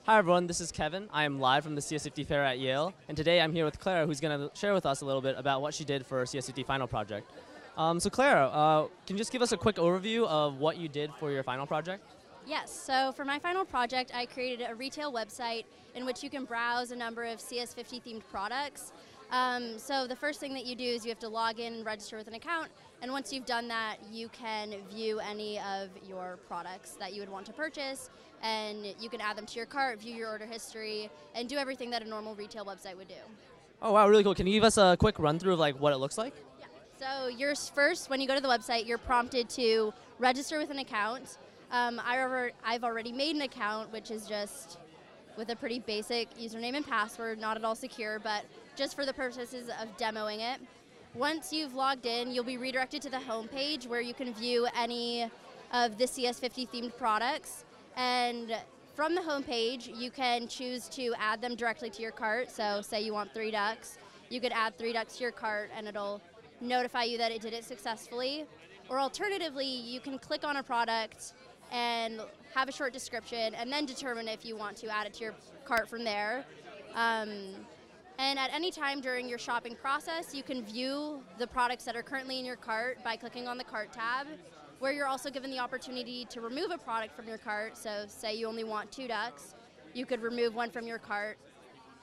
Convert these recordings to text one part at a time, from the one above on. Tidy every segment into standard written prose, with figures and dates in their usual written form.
Hi everyone, this is Kevin. I am live from the CS50 fair at Yale, and today I'm here with Clara, who's going to share with us a little bit about what she did for her CS50 final project. So Clara, can you just give us a quick overview of what you did for your final project? Yes, so for my final project, I created a retail website in which you can browse a number of CS50 themed products. So the first thing that you do is you have to log in and register with an account, and once you've done that, you can view any of your products that you would want to purchase, and you can add them to your cart, view your order history, and do everything that a normal retail website would do. Oh wow, really cool. Can you give us a quick run through of like what it looks like? Yeah. So first, when you go to the website, you're prompted to register with an account. I've already made an account, which is just with a pretty basic username and password, not at all secure, but just for the purposes of demoing it. Once you've logged in, you'll be redirected to the home page where you can view any of the CS50 themed products. And from the home page, you can choose to add them directly to your cart. So say you want 3 ducks, you could add 3 ducks to your cart and it'll notify you that it did it successfully. Or alternatively, you can click on a product and have a short description and then determine if you want to add it to your cart from there. And at any time during your shopping process, you can view the products that are currently in your cart by clicking on the cart tab, where you're also given the opportunity to remove a product from your cart. So say you only want 2 ducks, you could remove one from your cart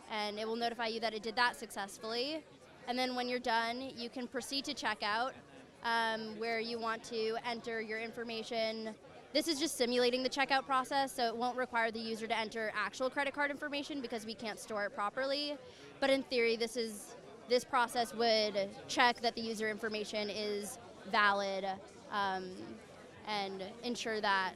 and it will notify you that it did that successfully. And then when you're done, you can proceed to checkout, where you want to enter your information. This is just simulating the checkout process, so it won't require the user to enter actual credit card information because we can't store it properly. But in theory, this process would check that the user information is valid and ensure that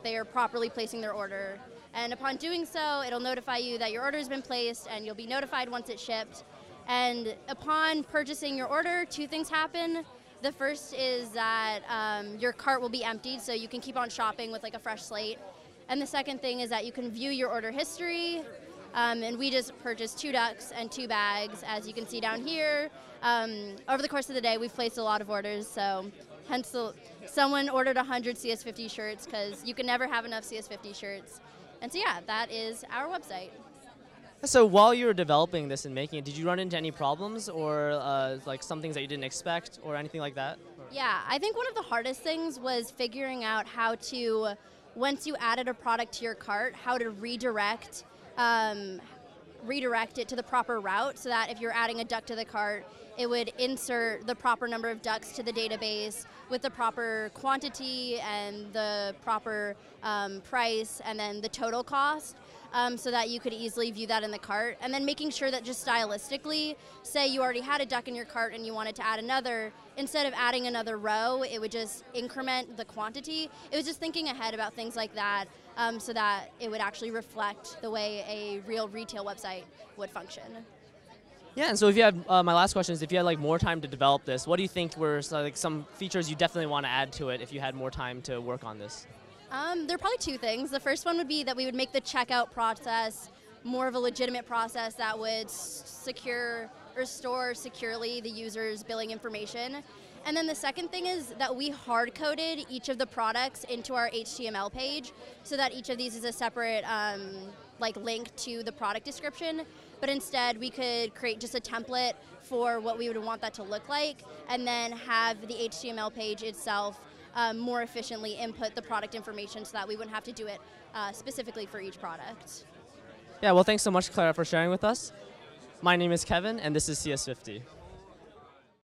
they are properly placing their order. And upon doing so, it'll notify you that your order has been placed, and you'll be notified once it's shipped. And upon purchasing your order, 2 things happen. The first is that your cart will be emptied, so you can keep on shopping with like a fresh slate. And the second thing is that you can view your order history. And we just purchased 2 ducks and 2 bags, as you can see down here. Over the course of the day, we've placed a lot of orders, so hence someone ordered 100 CS50 shirts because you can never have enough CS50 shirts. And so yeah, that is our website. So while you were developing this and making it, did you run into any problems or like some things that you didn't expect or anything like that? Yeah, I think one of the hardest things was figuring out how to, once you added a product to your cart, how to redirect it to the proper route so that if you're adding a duck to the cart, it would insert the proper number of ducks to the database with the proper quantity and the proper price and then the total cost. So that you could easily view that in the cart. And then making sure that just stylistically, say you already had a duck in your cart and you wanted to add another, instead of adding another row, it would just increment the quantity. It was just thinking ahead about things like that so that it would actually reflect the way a real retail website would function. Yeah, and so if you had, my last question is if you had like more time to develop this, what do you think were like some features you definitely want to add to it if you had more time to work on this? There are probably 2 things. The first one would be that we would make the checkout process more of a legitimate process that would secure or store securely the user's billing information. And then the second thing is that we hard-coded each of the products into our HTML page so that each of these is a separate link to the product description. But instead, we could create just a template for what we would want that to look like and then have the HTML page itself more efficiently input the product information so that we wouldn't have to do it specifically for each product. Yeah, well, thanks so much, Clara, for sharing with us. My name is Kevin, and this is CS50.